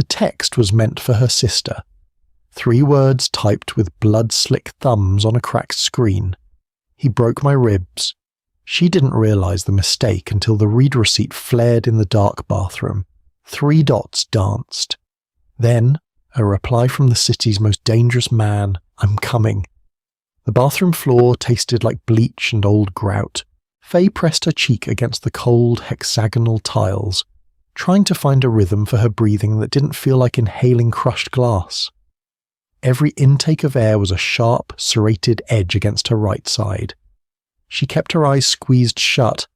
The text was meant for her sister. 3 words typed with blood-slick thumbs on a cracked screen. He broke my ribs. She didn't realize the mistake until the read receipt flared in the dark bathroom. 3 dots danced. Then, a reply from the city's most dangerous man, "I'm coming." The bathroom floor tasted like bleach and old grout. Faye pressed her cheek against the cold hexagonal tiles, trying to find a rhythm for her breathing that didn't feel like inhaling crushed glass. Every intake of air was a sharp, serrated edge against her right side. She kept her eyes squeezed shut,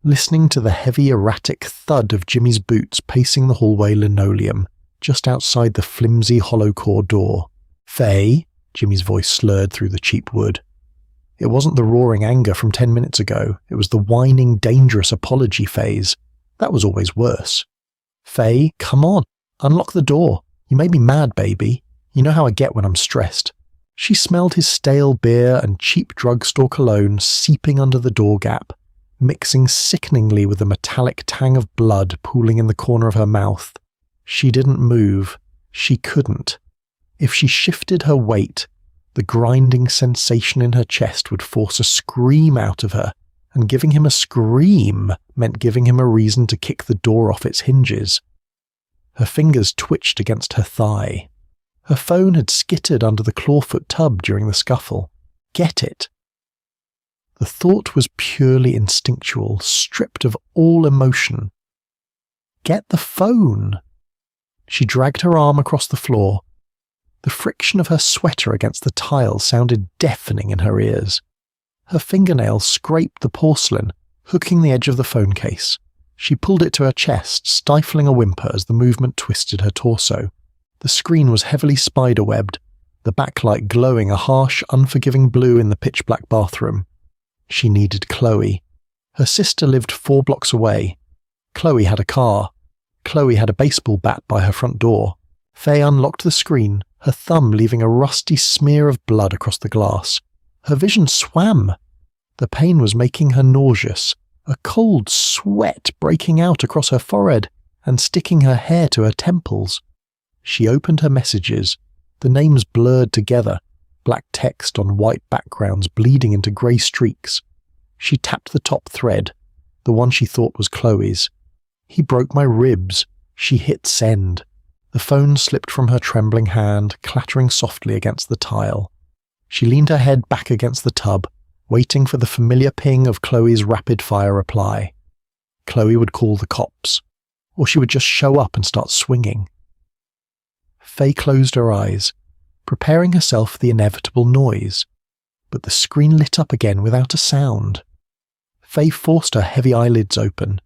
listening to the heavy, erratic thud of Jimmy's boots pacing the hallway linoleum, just outside the flimsy hollow-core door. "Faye?" Jimmy's voice slurred through the cheap wood. It wasn't the roaring anger from 10 minutes ago, it was the whining, dangerous apology phase. That was always worse. "Faye, come on, unlock the door. You made me mad, baby. You know how I get when I'm stressed." She smelled his stale beer and cheap drugstore cologne seeping under the door gap, mixing sickeningly with the metallic tang of blood pooling in the corner of her mouth. She didn't move. She couldn't. If she shifted her weight, the grinding sensation in her chest would force a scream out of her, and giving him a scream meant giving him a reason to kick the door off its hinges. Her fingers twitched against her thigh. Her phone had skittered under the clawfoot tub during the scuffle. Get it. The thought was purely instinctual, stripped of all emotion. Get the phone. She dragged her arm across the floor. The friction of her sweater against the tile sounded deafening in her ears. Her fingernails scraped the porcelain, hooking the edge of the phone case. She pulled it to her chest, stifling a whimper as the movement twisted her torso. The screen was heavily spiderwebbed, the backlight glowing a harsh, unforgiving blue in the pitch-black bathroom. She needed Chloe. Her sister lived 4 blocks away. Chloe had a car. Chloe had a baseball bat by her front door. Faye unlocked the screen, her thumb leaving a rusty smear of blood across the glass. Her vision swam. The pain was making her nauseous, a cold sweat breaking out across her forehead and sticking her hair to her temples. She opened her messages, the names blurred together, black text on white backgrounds bleeding into grey streaks. She tapped the top thread, the one she thought was Chloe's. "He broke my ribs." She hit send. The phone slipped from her trembling hand, clattering softly against the tile. She leaned her head back against the tub, waiting for the familiar ping of Chloe's rapid-fire reply. Chloe would call the cops, or she would just show up and start swinging. Faye closed her eyes, preparing herself for the inevitable noise, but the screen lit up again without a sound. Faye forced her heavy eyelids open.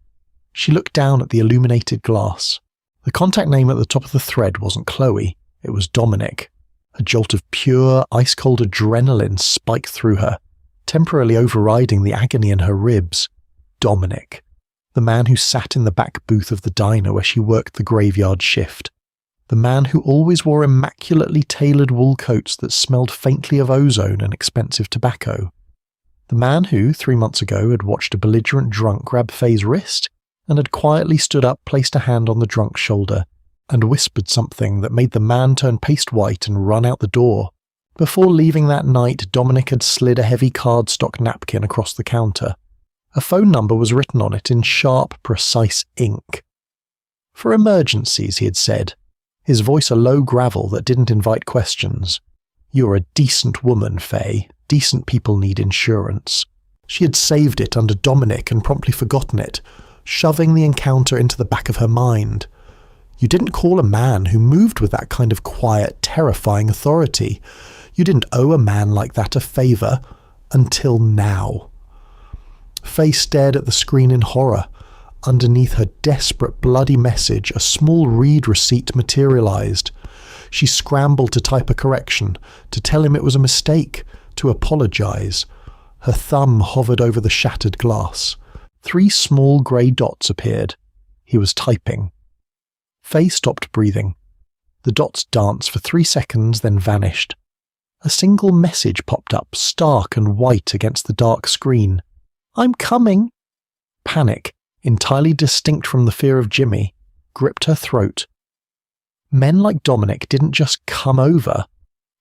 She looked down at the illuminated glass. The contact name at the top of the thread wasn't Chloe, it was Dominic. A jolt of pure, ice-cold adrenaline spiked through her, temporarily overriding the agony in her ribs. Dominic, the man who sat in the back booth of the diner where she worked the graveyard shift. The man who always wore immaculately tailored wool coats that smelled faintly of ozone and expensive tobacco. The man who, 3 months ago, had watched a belligerent drunk grab Faye's wrist and had quietly stood up, placed a hand on the drunk's shoulder, and whispered something that made the man turn paste white and run out the door. Before leaving that night, Dominic had slid a heavy cardstock napkin across the counter. A phone number was written on it in sharp, precise ink. "For emergencies," he had said, his voice a low gravel that didn't invite questions. "You're a decent woman, Faye. Decent people need insurance." She had saved it under Dominic and promptly forgotten it, shoving the encounter into the back of her mind. You didn't call a man who moved with that kind of quiet, terrifying authority. You didn't owe a man like that a favour, until now. Faye stared at the screen in horror. Underneath her desperate, bloody message, a small read receipt materialised. She scrambled to type a correction, to tell him it was a mistake, to apologise. Her thumb hovered over the shattered glass. 3 small grey dots appeared. He was typing. Faye stopped breathing. The dots danced for 3 seconds, then vanished. A single message popped up, stark and white against the dark screen. "I'm coming." Panic, entirely distinct from the fear of Jimmy, gripped her throat. Men like Dominic didn't just come over.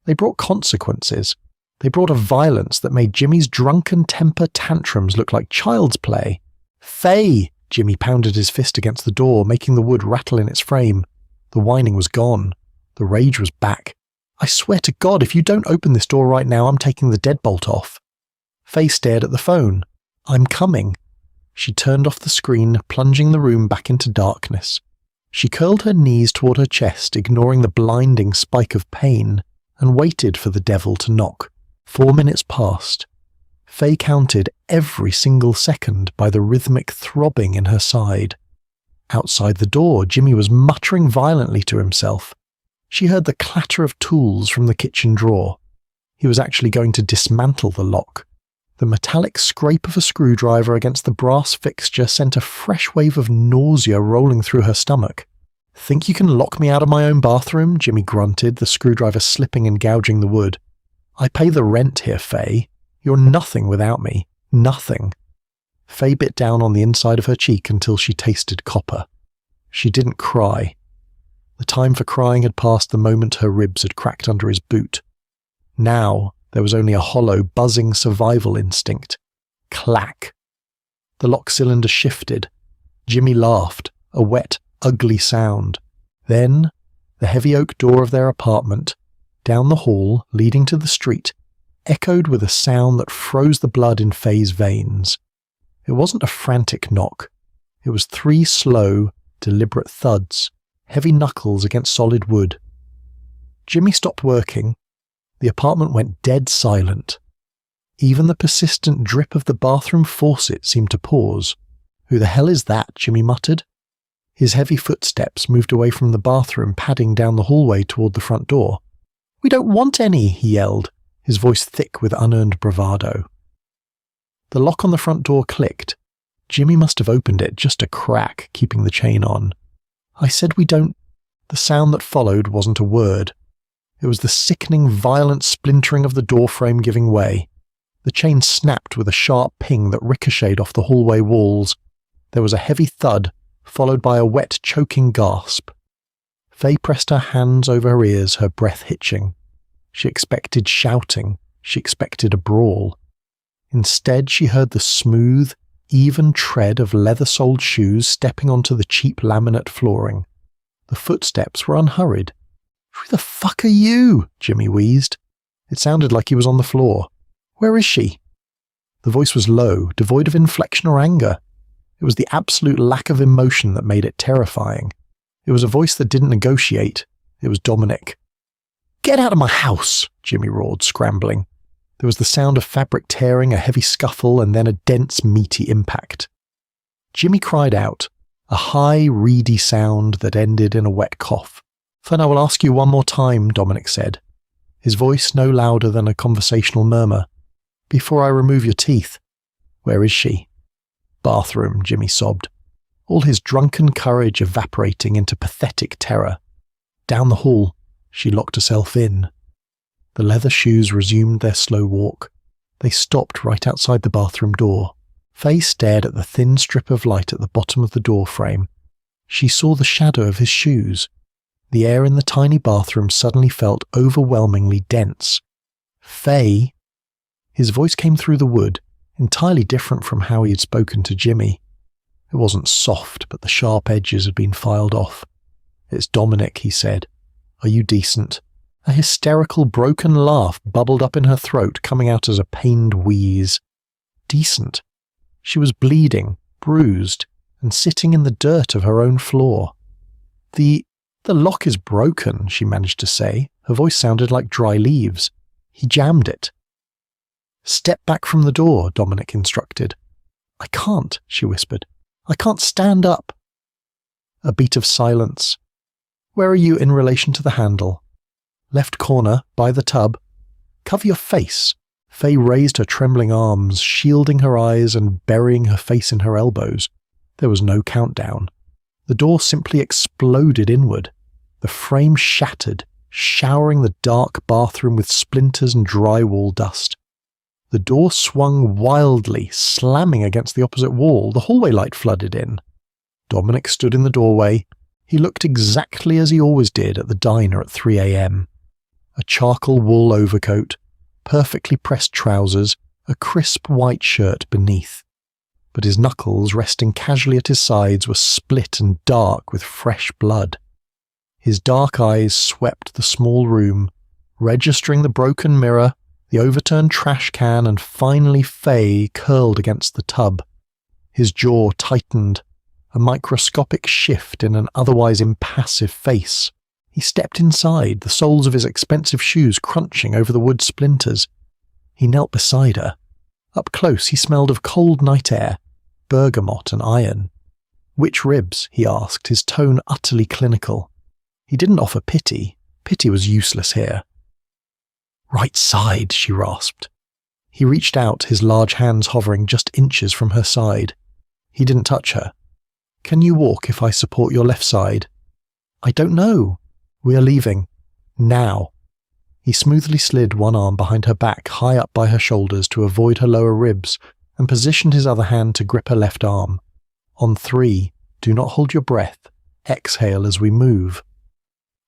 They brought consequences. They brought a violence that made Jimmy's drunken temper tantrums look like child's play. "Faye!" Jimmy pounded his fist against the door, making the wood rattle in its frame. The whining was gone. The rage was back. "I swear to God, if you don't open this door right now, I'm taking the deadbolt off." Faye stared at the phone. "I'm coming." She turned off the screen, plunging the room back into darkness. She curled her knees toward her chest, ignoring the blinding spike of pain, and waited for the devil to knock. 4 minutes passed. Faye counted every single second by the rhythmic throbbing in her side. Outside the door, Jimmy was muttering violently to himself. She heard the clatter of tools from the kitchen drawer. He was actually going to dismantle the lock. The metallic scrape of a screwdriver against the brass fixture sent a fresh wave of nausea rolling through her stomach. "Think you can lock me out of my own bathroom?" Jimmy grunted, the screwdriver slipping and gouging the wood. "I pay the rent here, Faye. You're nothing without me. Nothing." Faye bit down on the inside of her cheek until she tasted copper. She didn't cry. The time for crying had passed the moment her ribs had cracked under his boot. Now there was only a hollow, buzzing survival instinct. Clack. The lock cylinder shifted. Jimmy laughed, a wet, ugly sound. Then the heavy oak door of their apartment, down the hall leading to the street, echoed with a sound that froze the blood in Faye's veins. It wasn't a frantic knock. It was 3 slow, deliberate thuds, heavy knuckles against solid wood. Jimmy stopped working. The apartment went dead silent. Even the persistent drip of the bathroom faucet seemed to pause. "Who the hell is that?" Jimmy muttered. His heavy footsteps moved away from the bathroom, padding down the hallway toward the front door. "We don't want any," he yelled, his voice thick with unearned bravado. The lock on the front door clicked. Jimmy must have opened it just a crack, keeping the chain on. "I said we don't—" The sound that followed wasn't a word. It was the sickening, violent splintering of the doorframe giving way. The chain snapped with a sharp ping that ricocheted off the hallway walls. There was a heavy thud, followed by a wet, choking gasp. Faye pressed her hands over her ears, her breath hitching. She expected shouting. She expected a brawl. Instead, she heard the smooth, even tread of leather-soled shoes stepping onto the cheap laminate flooring. The footsteps were unhurried. "Who the fuck are you?" Jimmy wheezed. It sounded like he was on the floor. "Where is she?" The voice was low, devoid of inflection or anger. It was the absolute lack of emotion that made it terrifying. It was a voice that didn't negotiate. It was Dominic. "Get out of my house!" Jimmy roared, scrambling. There was the sound of fabric tearing, a heavy scuffle, and then a dense, meaty impact. Jimmy cried out, a high, reedy sound that ended in a wet cough. "Then I will ask you one more time," Dominic said, his voice no louder than a conversational murmur. "Before I remove your teeth, where is she?" "Bathroom," Jimmy sobbed, all his drunken courage evaporating into pathetic terror. Down the hall, she locked herself in. The leather shoes resumed their slow walk. They stopped right outside the bathroom door. Faye stared at the thin strip of light at the bottom of the door frame. She saw the shadow of his shoes. The air in the tiny bathroom suddenly felt overwhelmingly dense. "Faye?" His voice came through the wood, entirely different from how he had spoken to Jimmy. It wasn't soft, but the sharp edges had been filed off. "It's Dominic," he said. "Are you decent?" A hysterical, broken laugh bubbled up in her throat, coming out as a pained wheeze. Decent. She was bleeding, bruised, and sitting in the dirt of her own floor. The lock is broken," she managed to say. Her voice sounded like dry leaves. "He jammed it." "Step back from the door," Dominic instructed. "I can't," she whispered. "I can't stand up." A beat of silence. "Where are you in relation to the handle?" "Left corner, by the tub." "Cover your face." Faye raised her trembling arms, shielding her eyes and burying her face in her elbows. There was no countdown. The door simply exploded inward. The frame shattered, showering the dark bathroom with splinters and drywall dust. The door swung wildly, slamming against the opposite wall. The hallway light flooded in. Dominic stood in the doorway, He looked exactly as he always did at the diner at 3 a.m. A charcoal wool overcoat, perfectly pressed trousers, a crisp white shirt beneath. But his knuckles, resting casually at his sides, were split and dark with fresh blood. His dark eyes swept the small room, registering the broken mirror, the overturned trash can, and finally Faye curled against the tub. His jaw tightened, a microscopic shift in an otherwise impassive face. He stepped inside, the soles of his expensive shoes crunching over the wood splinters. He knelt beside her. Up close he smelled of cold night air, bergamot and iron. "Which ribs?" he asked, his tone utterly clinical. He didn't offer pity. Pity was useless here. "Right side," she rasped. He reached out, his large hands hovering just inches from her side. He didn't touch her. "Can you walk if I support your left side?" "I don't know." "We are leaving. Now." He smoothly slid one arm behind her back, high up by her shoulders to avoid her lower ribs, and positioned his other hand to grip her left arm. "On 3, do not hold your breath. Exhale as we move."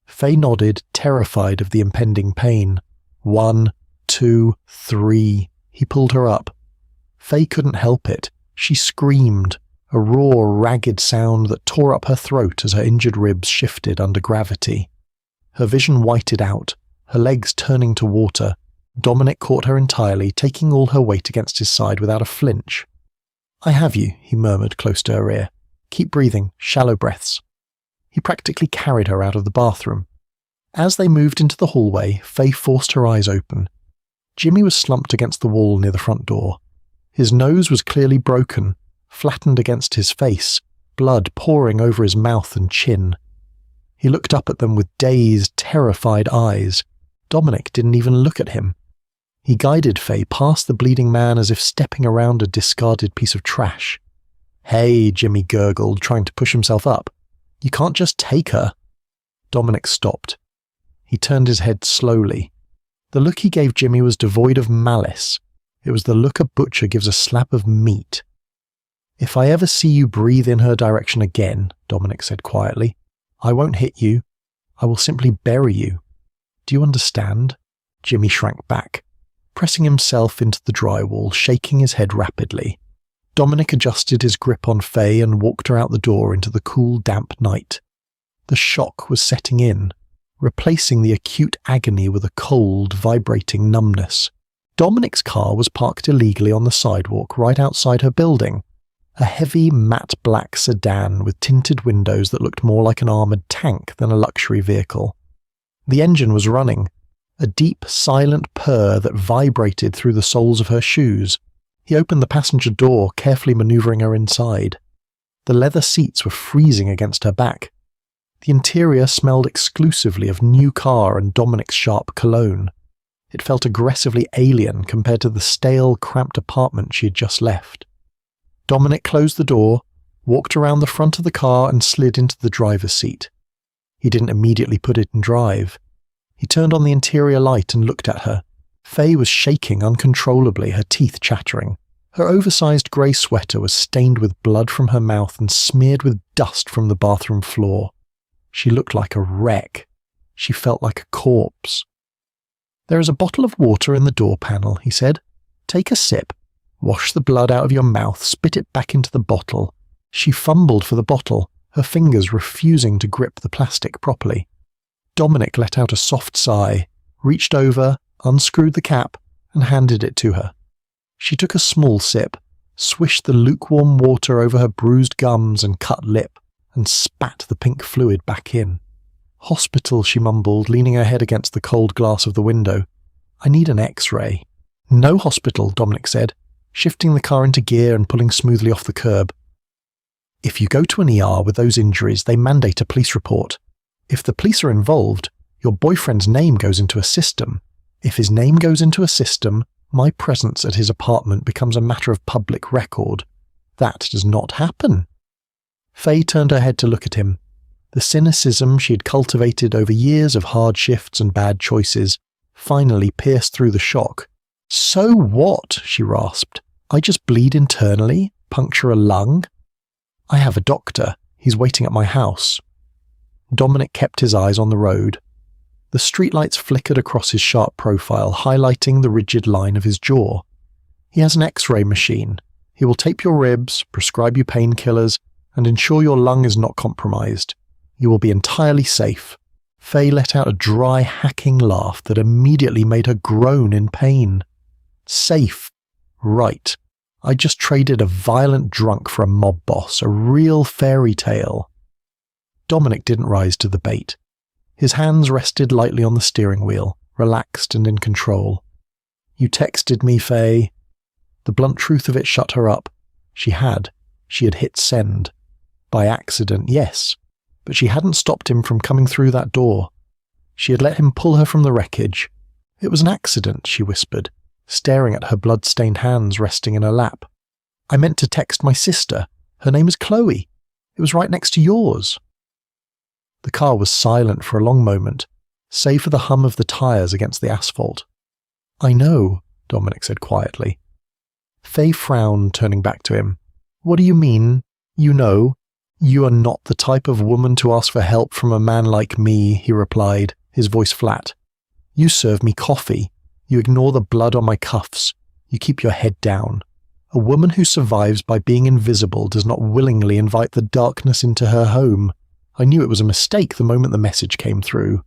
Faye nodded, terrified of the impending pain. 1, 2, 3. He pulled her up. Faye couldn't help it. She screamed, a raw, ragged sound that tore up her throat as her injured ribs shifted under gravity. Her vision whited out, her legs turning to water. Dominic caught her entirely, taking all her weight against his side without a flinch. "I have you," he murmured close to her ear. "Keep breathing, shallow breaths." He practically carried her out of the bathroom. As they moved into the hallway, Faye forced her eyes open. Jimmy was slumped against the wall near the front door. His nose was clearly broken, flattened against his face, blood pouring over his mouth and chin. He looked up at them with dazed, terrified eyes. Dominic didn't even look at him. He guided Faye past the bleeding man as if stepping around a discarded piece of trash. "Hey," Jimmy gurgled, trying to push himself up. "You can't just take her." Dominic stopped. He turned his head slowly. The look he gave Jimmy was devoid of malice. It was the look a butcher gives a slab of meat. "If I ever see you breathe in her direction again," Dominic said quietly, "I won't hit you. I will simply bury you. Do you understand?" Jimmy shrank back, pressing himself into the drywall, shaking his head rapidly. Dominic adjusted his grip on Faye and walked her out the door into the cool, damp night. The shock was setting in, replacing the acute agony with a cold, vibrating numbness. Dominic's car was parked illegally on the sidewalk right outside her building. A heavy, matte black sedan with tinted windows that looked more like an armoured tank than a luxury vehicle. The engine was running, a deep, silent purr that vibrated through the soles of her shoes. He opened the passenger door, carefully manoeuvring her inside. The leather seats were freezing against her back. The interior smelled exclusively of new car and Dominic's sharp cologne. It felt aggressively alien compared to the stale, cramped apartment she had just left. Dominic closed the door, walked around the front of the car and slid into the driver's seat. He didn't immediately put it in drive. He turned on the interior light and looked at her. Faye was shaking uncontrollably, her teeth chattering. Her oversized grey sweater was stained with blood from her mouth and smeared with dust from the bathroom floor. She looked like a wreck. She felt like a corpse. "There is a bottle of water in the door panel," he said. "Take a sip. Wash the blood out of your mouth, spit it back into the bottle." She fumbled for the bottle, her fingers refusing to grip the plastic properly. Dominic let out a soft sigh, reached over, unscrewed the cap, and handed it to her. She took a small sip, swished the lukewarm water over her bruised gums and cut lip, and spat the pink fluid back in. "Hospital," she mumbled, leaning her head against the cold glass of the window. "I need an X-ray." "No hospital," Dominic said, shifting the car into gear and pulling smoothly off the curb. "If you go to an ER with those injuries, they mandate a police report. If the police are involved, your boyfriend's name goes into a system. If his name goes into a system, my presence at his apartment becomes a matter of public record. That does not happen." Faye turned her head to look at him. The cynicism she had cultivated over years of hard shifts and bad choices finally pierced through the shock. "So what?" she rasped. "I just bleed internally? Puncture a lung?" "I have a doctor. He's waiting at my house." Dominic kept his eyes on the road. The streetlights flickered across his sharp profile, highlighting the rigid line of his jaw. He has an X-ray machine. He will tape your ribs, prescribe you painkillers, and ensure your lung is not compromised. You will be entirely safe. Faye let out a dry, hacking laugh that immediately made her groan in pain. Safe. Right. I just traded a violent drunk for a mob boss, a real fairy tale. Dominic didn't rise to the bait. His hands rested lightly on the steering wheel, relaxed and in control. You texted me, Faye. The blunt truth of it shut her up. She had hit send. By accident, yes, but she hadn't stopped him from coming through that door. She had let him pull her from the wreckage. It was an accident, she whispered, staring at her blood-stained hands resting in her lap. I meant to text my sister. Her name is Chloe. It was right next to yours. The car was silent for a long moment, save for the hum of the tyres against the asphalt. I know, Dominic said quietly. Faye frowned, turning back to him. What do you mean? You know? You are not the type of woman to ask for help from a man like me, he replied, his voice flat. You serve me coffee. You ignore the blood on my cuffs. You keep your head down. A woman who survives by being invisible does not willingly invite the darkness into her home. I knew it was a mistake the moment the message came through.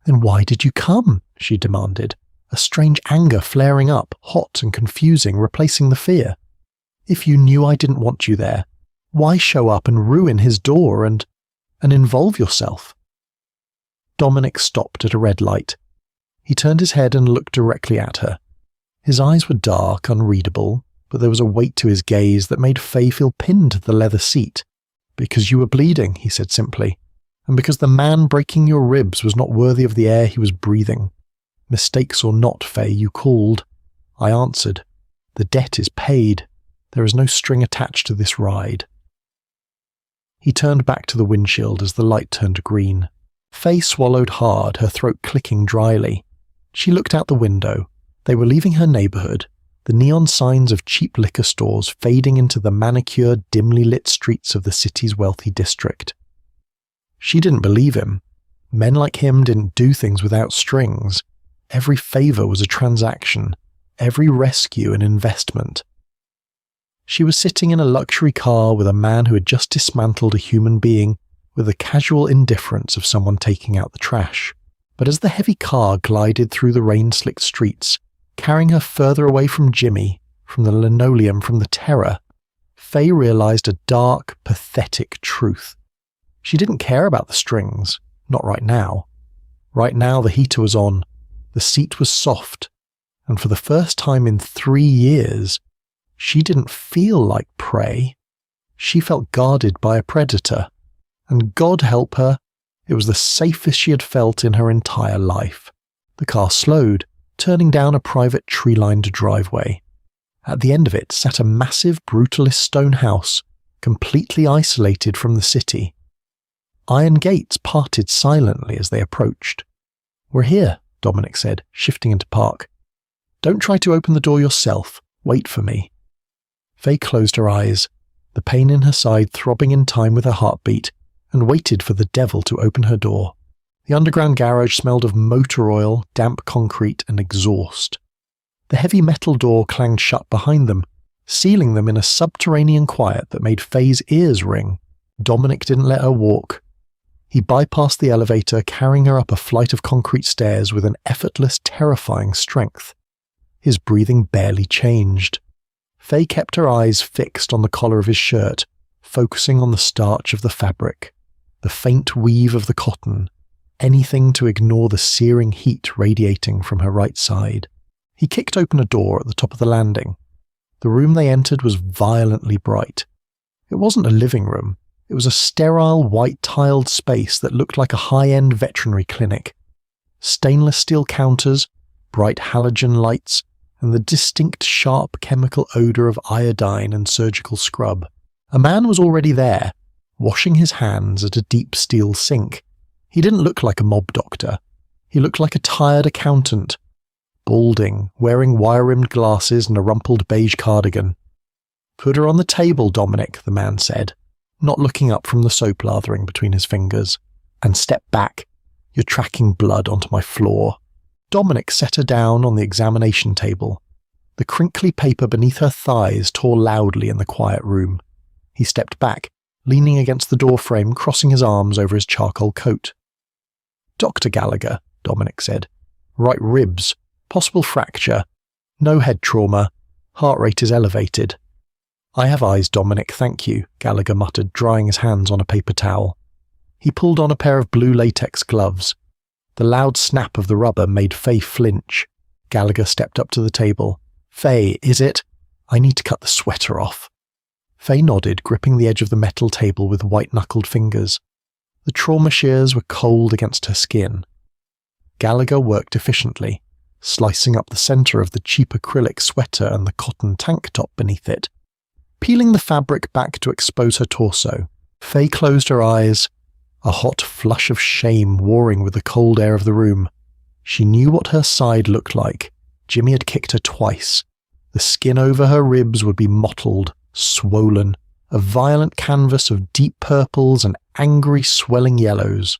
Then why did you come? She demanded, a strange anger flaring up, hot and confusing, replacing the fear. If you knew I didn't want you there, why show up and ruin his door and involve yourself? Dominic stopped at a red light. He turned his head and looked directly at her. His eyes were dark, unreadable, but there was a weight to his gaze that made Faye feel pinned to the leather seat. Because you were bleeding, he said simply, and because the man breaking your ribs was not worthy of the air he was breathing. Mistakes or not, Faye, you called. I answered. The debt is paid. There is no string attached to this ride. He turned back to the windshield as the light turned green. Faye swallowed hard, her throat clicking dryly. She looked out the window. They were leaving her neighborhood, the neon signs of cheap liquor stores fading into the manicured, dimly lit streets of the city's wealthy district. She didn't believe him. Men like him didn't do things without strings. Every favor was a transaction, every rescue an investment. She was sitting in a luxury car with a man who had just dismantled a human being with the casual indifference of someone taking out the trash. But as the heavy car glided through the rain-slicked streets, carrying her further away from Jimmy, from the linoleum, from the terror, Faye realized a dark, pathetic truth. She didn't care about the strings, not right now. Right now the heater was on, the seat was soft, and for the first time in 3 years, she didn't feel like prey. She felt guarded by a predator, and God help her, it was the safest she had felt in her entire life. The car slowed, turning down a private tree-lined driveway. At the end of it sat a massive brutalist stone house, completely isolated from the city. Iron gates parted silently as they approached. We're here, Dominic said, shifting into park. Don't try to open the door yourself. Wait for me. Faye closed her eyes, the pain in her side throbbing in time with her heartbeat, and waited for the devil to open her door. The underground garage smelled of motor oil, damp concrete, and exhaust. The heavy metal door clanged shut behind them, sealing them in a subterranean quiet that made Faye's ears ring. Dominic didn't let her walk. He bypassed the elevator, carrying her up a flight of concrete stairs with an effortless, terrifying strength. His breathing barely changed. Faye kept her eyes fixed on the collar of his shirt, focusing on the starch of the fabric, the faint weave of the cotton, anything to ignore the searing heat radiating from her right side. He kicked open a door at the top of the landing. The room they entered was violently bright. It wasn't a living room. It was a sterile, white-tiled space that looked like a high-end veterinary clinic. Stainless steel counters, bright halogen lights, and the distinct sharp chemical odor of iodine and surgical scrub. A man was already there, washing his hands at a deep steel sink. He didn't look like a mob doctor. He looked like a tired accountant, balding, wearing wire-rimmed glasses and a rumpled beige cardigan. Put her on the table, Dominic, the man said, not looking up from the soap lathering between his fingers. and step back. You're tracking blood onto my floor." Dominic set her down on the examination table. The crinkly paper beneath her thighs tore loudly in the quiet room. He stepped back, leaning against the doorframe, crossing his arms over his charcoal coat. "Dr. Gallagher," Dominic said. "Right ribs, possible fracture, no head trauma, heart rate is elevated." "I have eyes, Dominic, thank you," Gallagher muttered, drying his hands on a paper towel. He pulled on a pair of blue latex gloves. The loud snap of the rubber made Faye flinch. Gallagher stepped up to the table. "Faye, is it? I need to cut the sweater off." Faye nodded, gripping the edge of the metal table with white-knuckled fingers. The trauma shears were cold against her skin. Gallagher worked efficiently, slicing up the center of the cheap acrylic sweater and the cotton tank top beneath it. Peeling the fabric back to expose her torso, Faye closed her eyes, a hot flush of shame warring with the cold air of the room. She knew what her side looked like. Jimmy had kicked her twice. The skin over her ribs would be mottled, swollen, a violent canvas of deep purples and angry swelling yellows.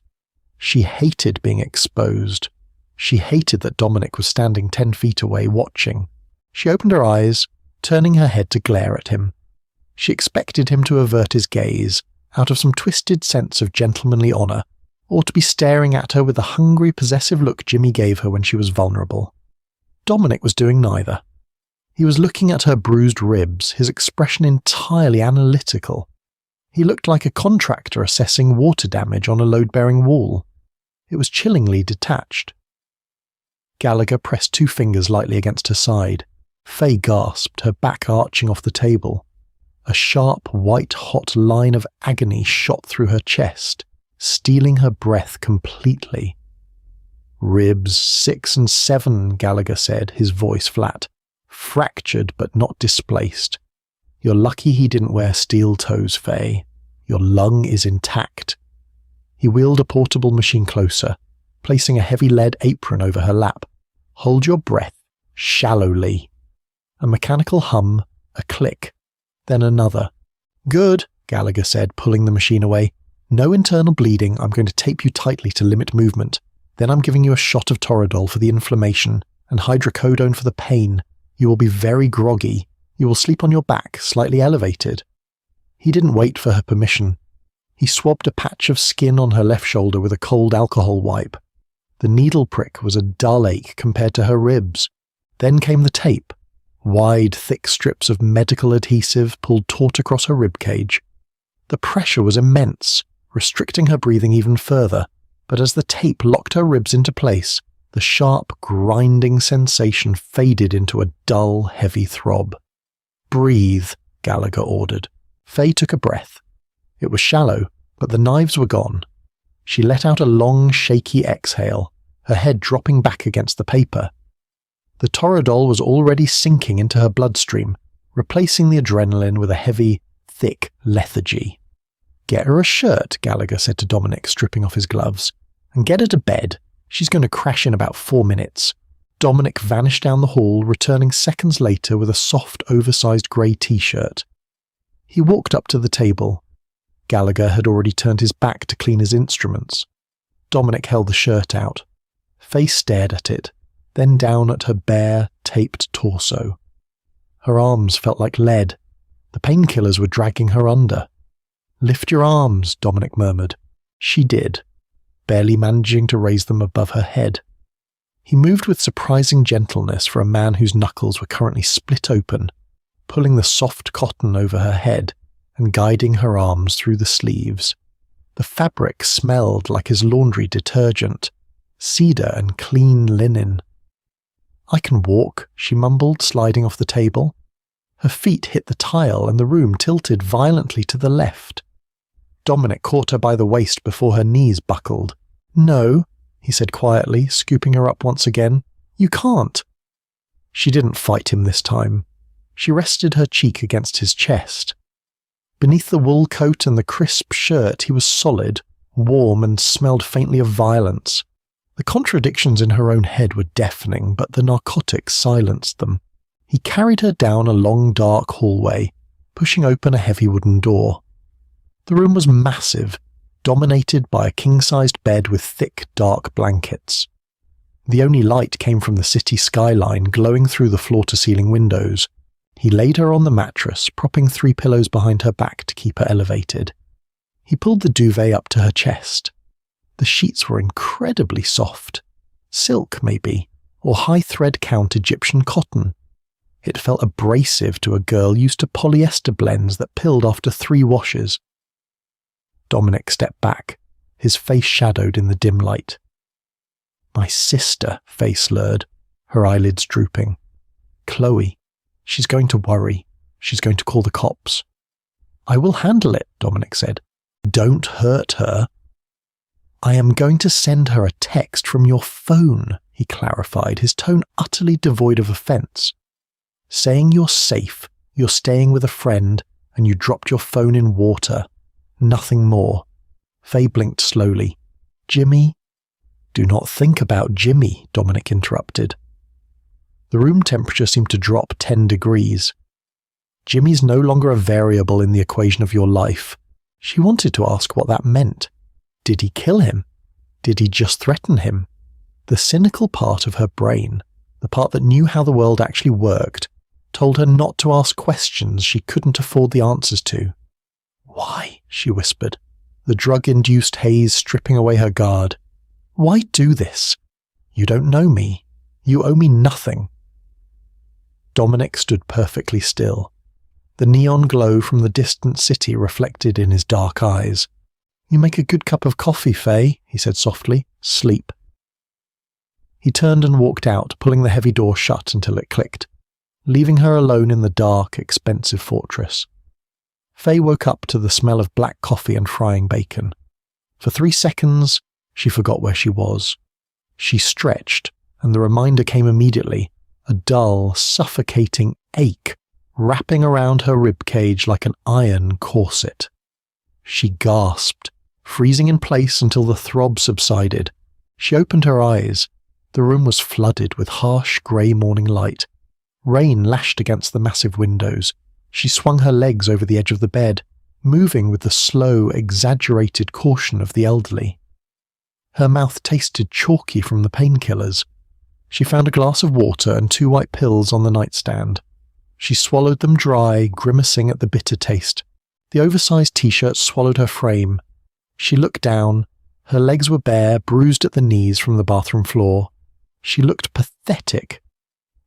She hated being exposed. She hated that Dominic was standing 10 feet away watching. She opened her eyes, turning her head to glare at him. She expected him to avert his gaze, out of some twisted sense of gentlemanly honor, or to be staring at her with the hungry, possessive look Jimmy gave her when she was vulnerable. Dominic was doing neither. He was looking at her bruised ribs, his expression entirely analytical. He looked like a contractor assessing water damage on a load-bearing wall. It was chillingly detached. Gallagher pressed 2 fingers lightly against her side. Faye gasped, her back arching off the table. A sharp, white-hot line of agony shot through her chest, stealing her breath completely. "Ribs 6 and 7, Gallagher said, his voice flat. "Fractured but not displaced. You're lucky he didn't wear steel toes, Faye. Your lung is intact." He wheeled a portable machine closer, placing a heavy lead apron over her lap. "Hold your breath, shallowly." A mechanical hum, a click, then another. "Good," Gallagher said, pulling the machine away. "No internal bleeding. I'm going to tape you tightly to limit movement. Then I'm giving you a shot of Toradol for the inflammation and hydrocodone for the pain. You will be very groggy. You will sleep on your back, slightly elevated." He didn't wait for her permission. He swabbed a patch of skin on her left shoulder with a cold alcohol wipe. The needle prick was a dull ache compared to her ribs. Then came the tape. Wide, thick strips of medical adhesive pulled taut across her ribcage. The pressure was immense, restricting her breathing even further, but as the tape locked her ribs into place, the sharp, grinding sensation faded into a dull, heavy throb. "Breathe," Gallagher ordered. Faye took a breath. It was shallow, but the knives were gone. She let out a long, shaky exhale, her head dropping back against the paper. The Toradol was already sinking into her bloodstream, replacing the adrenaline with a heavy, thick lethargy. "Get her a shirt," Gallagher said to Dominic, stripping off his gloves. "And get her to bed. She's going to crash in about 4 minutes." Dominic vanished down the hall, returning seconds later with a soft, oversized grey t-shirt. He walked up to the table. Gallagher had already turned his back to clean his instruments. Dominic held the shirt out. Faye stared at it, then down at her bare, taped torso. Her arms felt like lead. The painkillers were dragging her under. "Lift your arms," Dominic murmured. She did, barely managing to raise them above her head. He moved with surprising gentleness for a man whose knuckles were currently split open, pulling the soft cotton over her head and guiding her arms through the sleeves. The fabric smelled like his laundry detergent, cedar and clean linen. "I can walk," she mumbled, sliding off the table. Her feet hit the tile and the room tilted violently to the left. Dominic caught her by the waist before her knees buckled. "No," he said quietly, scooping her up once again. "You can't." She didn't fight him this time. She rested her cheek against his chest. Beneath the wool coat and the crisp shirt, he was solid, warm, and smelled faintly of violence. The contradictions in her own head were deafening, but the narcotics silenced them. He carried her down a long, dark hallway, pushing open a heavy wooden door. The room was massive. dominated by a king-sized bed with thick, dark blankets. The only light came from the city skyline glowing through the floor-to-ceiling windows. He laid her on the mattress, propping 3 pillows behind her back to keep her elevated. He pulled the duvet up to her chest. The sheets were incredibly soft. Silk, maybe, or high-thread count Egyptian cotton. It felt abrasive to a girl used to polyester blends that pilled after 3 washes. Dominic stepped back, his face shadowed in the dim light. "My sister," Faye slurred, her eyelids drooping. "Chloe. She's going to worry. She's going to call the cops." "I will handle it," Dominic said. "Don't hurt her." "I am going to send her a text from your phone," he clarified, his tone utterly devoid of offense. "Saying you're safe, you're staying with a friend, and you dropped your phone in water. Nothing more." Faye blinked slowly. "Jimmy?" "Do not think about Jimmy," Dominic interrupted. The room temperature seemed to drop 10 degrees. "Jimmy's no longer a variable in the equation of your life." She wanted to ask what that meant. Did he kill him? Did he just threaten him? The cynical part of her brain, the part that knew how the world actually worked, told her not to ask questions she couldn't afford the answers to. "Why?" she whispered, the drug-induced haze stripping away her guard. "Why do this? You don't know me. You owe me nothing." Dominic stood perfectly still, the neon glow from the distant city reflected in his dark eyes. "You make a good cup of coffee, Faye," he said softly. "Sleep." He turned and walked out, pulling the heavy door shut until it clicked, leaving her alone in the dark, expensive fortress. Faye woke up to the smell of black coffee and frying bacon. For 3 seconds, she forgot where she was. She stretched, and the reminder came immediately, a dull, suffocating ache wrapping around her ribcage like an iron corset. She gasped, freezing in place until the throb subsided. She opened her eyes. The room was flooded with harsh grey morning light. Rain lashed against the massive windows. She swung her legs over the edge of the bed, moving with the slow, exaggerated caution of the elderly. Her mouth tasted chalky from the painkillers. She found a glass of water and 2 white pills on the nightstand. She swallowed them dry, grimacing at the bitter taste. The oversized t-shirt swallowed her frame. She looked down. Her legs were bare, bruised at the knees from the bathroom floor. She looked pathetic.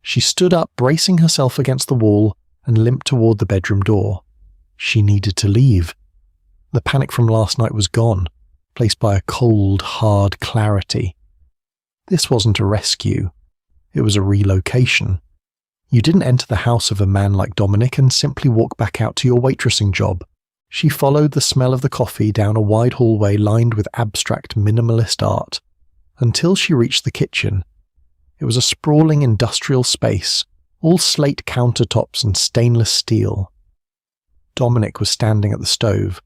She stood up, bracing herself against the wall, and limped toward the bedroom door. She needed to leave. The panic from last night was gone, placed by a cold, hard clarity. This wasn't a rescue. It was a relocation. You didn't enter the house of a man like Dominic and simply walk back out to your waitressing job. She followed the smell of the coffee down a wide hallway lined with abstract minimalist art, until she reached the kitchen. It was a sprawling industrial space, all slate countertops and stainless steel. Dominic was standing at the stove.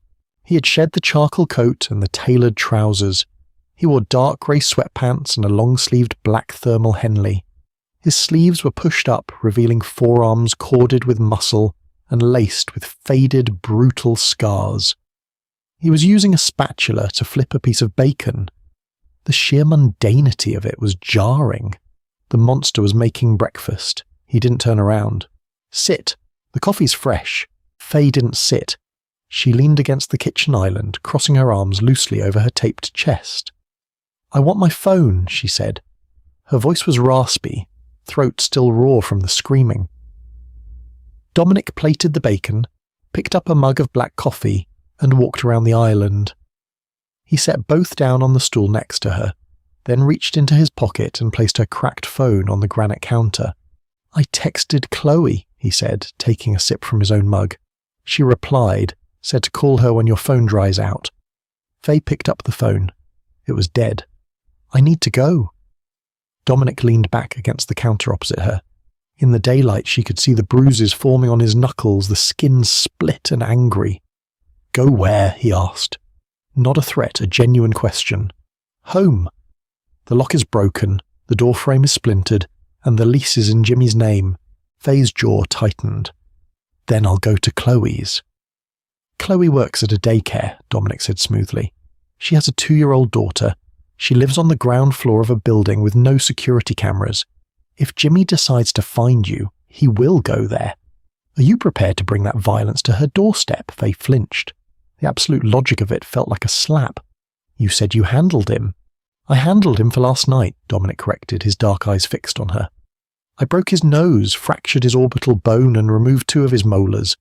He had shed the charcoal coat and the tailored trousers. He wore dark grey sweatpants and a long-sleeved black thermal Henley. His sleeves were pushed up, revealing forearms corded with muscle and laced with faded, brutal scars. He was using a spatula to flip a piece of bacon. The sheer mundanity of it was jarring. The monster was making breakfast. He didn't turn around. "Sit. The coffee's fresh." Faye didn't sit. She leaned against the kitchen island, crossing her arms loosely over her taped chest. "I want my phone," she said. Her voice was raspy, throat still raw from the screaming. Dominic plated the bacon, picked up a mug of black coffee, and walked around the island. He set both down on the stool next to her, then reached into his pocket and placed her cracked phone on the granite counter. "I texted Chloe," he said, taking a sip from his own mug. She replied, said to call her when your phone dries out. Faye picked up the phone. It was dead. "I need to go." Dominic leaned back against the counter opposite her. In the daylight, she could see the bruises forming on his knuckles, the skin split and angry. "Go where?" he asked. Not a threat, a genuine question. "Home. The lock is broken, the door frame is splintered, and the lease is in Jimmy's name." Faye's jaw tightened. "Then I'll go to Chloe's." "Chloe works at a daycare," Dominic said smoothly. She has a 2-year-old daughter. She lives on the ground floor of a building with no security cameras. If Jimmy decides to find you, he will go there. Are you prepared to bring that violence to her doorstep? Faye flinched. The absolute logic of it felt like a slap. You said you handled him. I handled him for last night, Dominic corrected, his dark eyes fixed on her. I broke his nose, fractured his orbital bone, and removed 2 of his molars.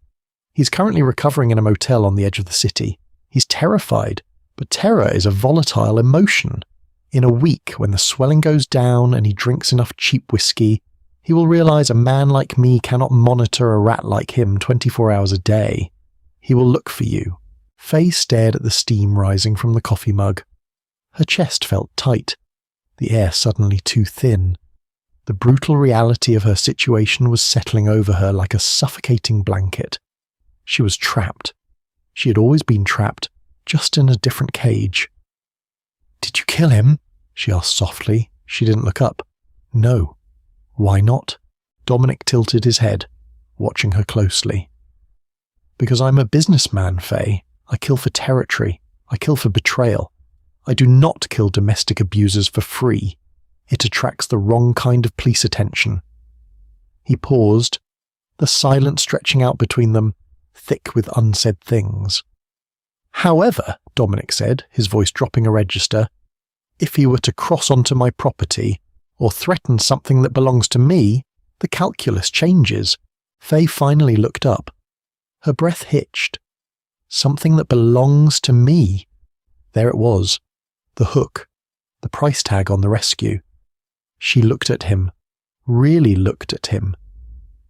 He's currently recovering in a motel on the edge of the city. He's terrified, but terror is a volatile emotion. In a week, when the swelling goes down and he drinks enough cheap whiskey, he will realize a man like me cannot monitor a rat like him 24 hours a day. He will look for you. Faye stared at the steam rising from the coffee mug. Her chest felt tight, the air suddenly too thin. The brutal reality of her situation was settling over her like a suffocating blanket. She was trapped. She had always been trapped, just in a different cage. "Did you kill him?" she asked softly. She didn't look up. "No." "Why not?" Dominic tilted his head, watching her closely. "Because I'm a businessman, Faye. I kill for territory. I kill for betrayal. I do not kill domestic abusers for free. It attracts the wrong kind of police attention." He paused, the silence stretching out between them, thick with unsaid things. "However," Dominic said, his voice dropping a register, "if he were to cross onto my property, or threaten something that belongs to me, the calculus changes." Faye finally looked up. Her breath hitched. Something that belongs to me. There it was. The hook. The price tag on the rescue. She looked at him. Really looked at him.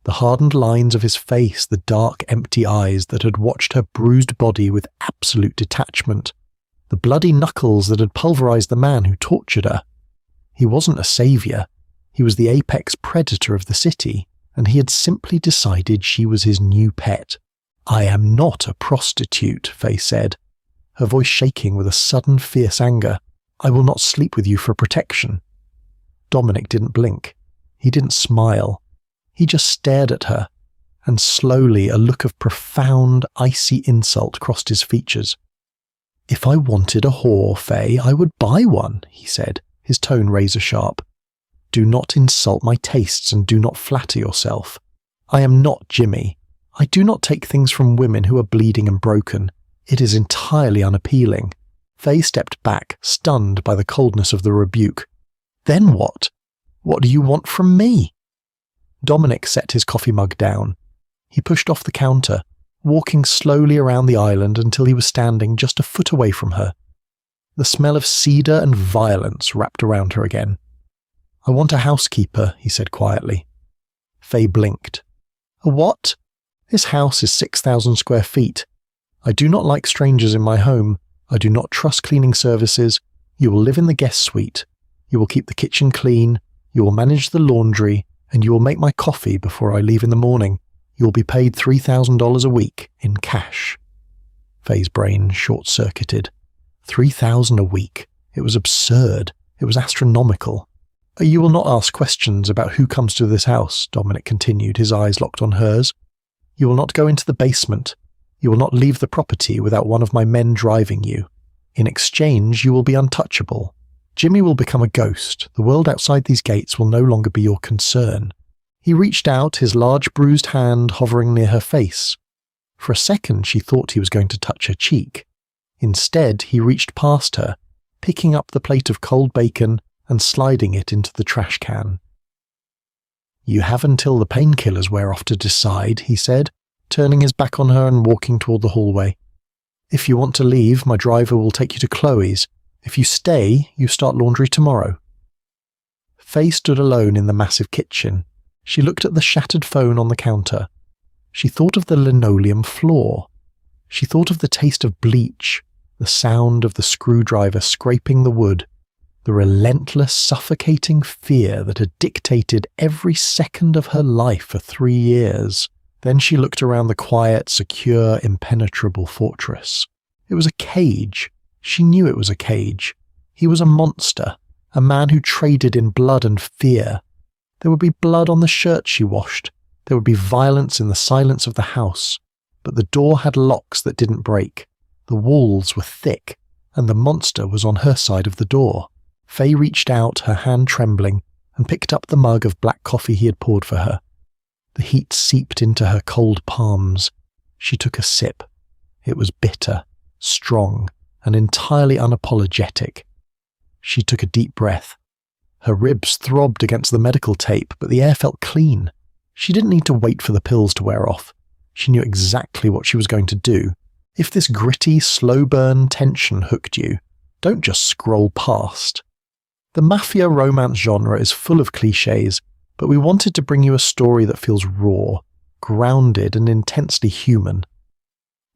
The hardened lines of his face, the dark, empty eyes that had watched her bruised body with absolute detachment. The bloody knuckles that had pulverized the man who tortured her. He wasn't a savior. He was the apex predator of the city, and he had simply decided she was his new pet. "I am not a prostitute," Faye said, her voice shaking with a sudden fierce anger. "I will not sleep with you for protection." Dominic didn't blink. He didn't smile. He just stared at her, and slowly a look of profound, icy insult crossed his features. "If I wanted a whore, Faye, I would buy one," he said, his tone razor sharp. "Do not insult my tastes and do not flatter yourself. I am not Jimmy. I do not take things from women who are bleeding and broken. It is entirely unappealing." Faye stepped back, stunned by the coldness of the rebuke. "Then what? What do you want from me?" Dominic set his coffee mug down. He pushed off the counter, walking slowly around the island until he was standing just a foot away from her. The smell of cedar and violence wrapped around her again. "I want a housekeeper," he said quietly. Faye blinked. "A what?" "This house is 6,000 square feet. I do not like strangers in my home. I do not trust cleaning services. You will live in the guest suite. You will keep the kitchen clean. You will manage the laundry. And you will make my coffee before I leave in the morning. You will be paid $3,000 a week in cash." Faye's brain short-circuited. 3,000 a week. It was absurd. It was astronomical. "You will not ask questions about who comes to this house," Dominic continued, his eyes locked on hers. "You will not go into the basement. You will not leave the property without one of my men driving you. In exchange, you will be untouchable. Jimmy will become a ghost. The world outside these gates will no longer be your concern." He reached out, his large bruised hand hovering near her face. For a second she thought he was going to touch her cheek. Instead, he reached past her, picking up the plate of cold bacon and sliding it into the trash can. "You have until the painkillers wear off to decide," he said, turning his back on her and walking toward the hallway. "If you want to leave, my driver will take you to Chloe's. If you stay, you start laundry tomorrow." Faye stood alone in the massive kitchen. She looked at the shattered phone on the counter. She thought of the linoleum floor. She thought of the taste of bleach, the sound of the screwdriver scraping the wood, the relentless, suffocating fear that had dictated every second of her life for 3 years. Then she looked around the quiet, secure, impenetrable fortress. It was a cage. She knew it was a cage. He was a monster, a man who traded in blood and fear. There would be blood on the shirt she washed. There would be violence in the silence of the house. But the door had locks that didn't break. The walls were thick, and the monster was on her side of the door. Faye reached out, her hand trembling, and picked up the mug of black coffee he had poured for her. The heat seeped into her cold palms. She took a sip. It was bitter, strong, and entirely unapologetic. She took a deep breath. Her ribs throbbed against the medical tape, but the air felt clean. She didn't need to wait for the pills to wear off. She knew exactly what she was going to do. If this gritty, slow-burn tension hooked you, don't just scroll past. The Mafia romance genre is full of cliches, but we wanted to bring you a story that feels raw, grounded, and intensely human.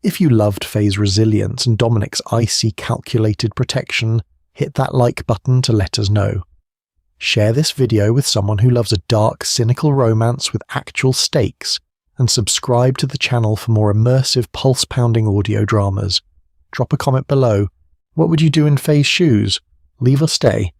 If you loved Faye's resilience and Dominic's icy, calculated protection, hit that like button to let us know. Share this video with someone who loves a dark, cynical romance with actual stakes, and subscribe to the channel for more immersive, pulse-pounding audio dramas. Drop a comment below. What would you do in Faye's shoes? Leave or stay?